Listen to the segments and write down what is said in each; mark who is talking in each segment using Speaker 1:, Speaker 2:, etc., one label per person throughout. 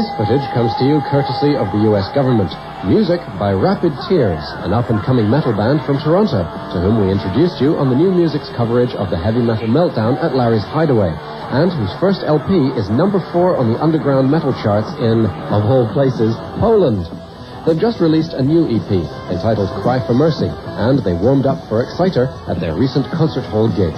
Speaker 1: This footage comes to you courtesy of the U.S. government. Music by Rapid Tears, an up-and-coming metal band from Toronto, to whom we introduced you on the New Music's coverage of the Heavy Metal Meltdown at Larry's Hideaway, and whose first LP is number 4 on the underground metal charts in, of all places, Poland. They've just released a new EP entitled Cry for Mercy, and they warmed up for Exciter at their recent concert hall gig.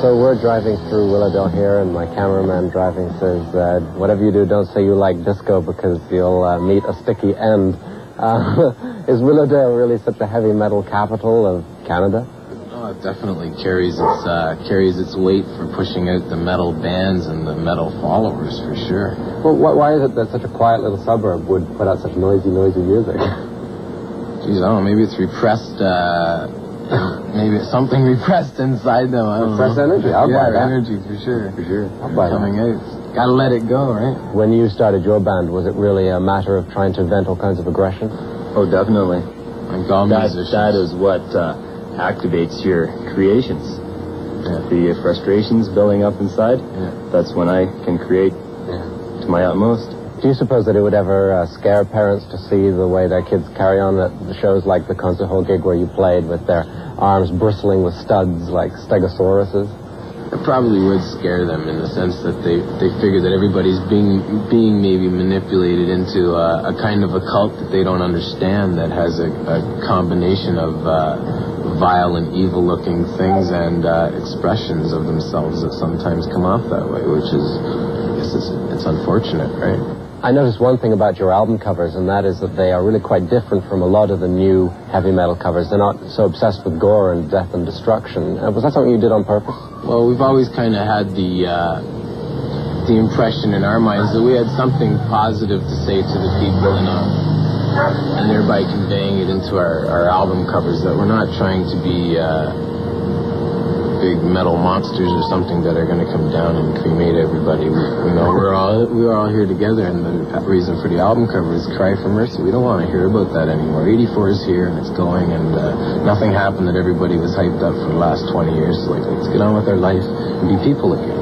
Speaker 2: So we're driving through Willowdale here, and my cameraman driving says, whatever you do, don't say you like disco because you'll meet a sticky end. Is Willowdale really such a heavy metal capital of Canada?
Speaker 3: Oh, it definitely carries its weight for pushing out the metal bands and the metal followers, for sure.
Speaker 2: Well, why is it that such a quiet little suburb would put out such noisy music?
Speaker 3: Geez, I don't know, maybe it's repressed, maybe it's something repressed inside them. I don't
Speaker 2: Repressed
Speaker 3: know.
Speaker 2: Energy. I'll buy that.
Speaker 3: Energy, for sure.
Speaker 2: I'll buy
Speaker 3: Coming
Speaker 2: that.
Speaker 3: out. Gotta let it go, right?
Speaker 2: When you started your band, was it really a matter of trying to vent all kinds of aggression?
Speaker 4: Oh, definitely.
Speaker 3: Like all musicians.
Speaker 4: That is what activates your creations.
Speaker 3: Yeah.
Speaker 4: The frustrations building up inside, that's when I can create to my utmost.
Speaker 2: Do you suppose that it would ever scare parents to see the way their kids carry on at the shows like the concert hall gig where you played with their arms bristling with studs like stegosauruses?
Speaker 3: It probably would scare them in the sense that they figure that everybody's being maybe manipulated into a kind of a cult that they don't understand, that has a combination of vile and evil-looking things and expressions of themselves that sometimes come off that way, which is, I guess it's unfortunate, right?
Speaker 2: I noticed one thing about your album covers, and that is that they are really quite different from a lot of the new heavy metal covers. They're not so obsessed with gore and death and destruction. Was that something you did on purpose?
Speaker 3: Well, we've always kind of had the impression in our minds that we had something positive to say to the people, and thereby conveying it into our album covers, that we're not trying to be big metal monsters or something that are going to come down and cremate everybody. We're all here together, and the reason for the album cover is Cry for Mercy. We don't want to hear about that anymore. 84 is here, and it's going, and nothing happened that everybody was hyped up for the last 20 years. Like, let's get on with our life and be people again,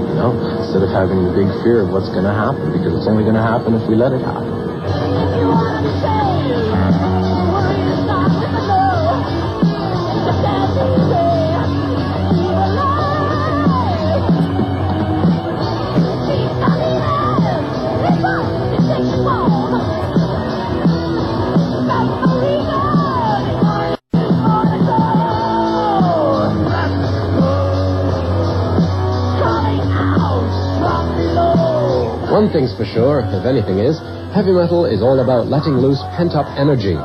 Speaker 3: instead of having the big fear of what's going to happen, because it's only going to happen if we let it happen.
Speaker 1: One thing's for sure, if anything is, heavy metal is all about letting loose pent-up energy.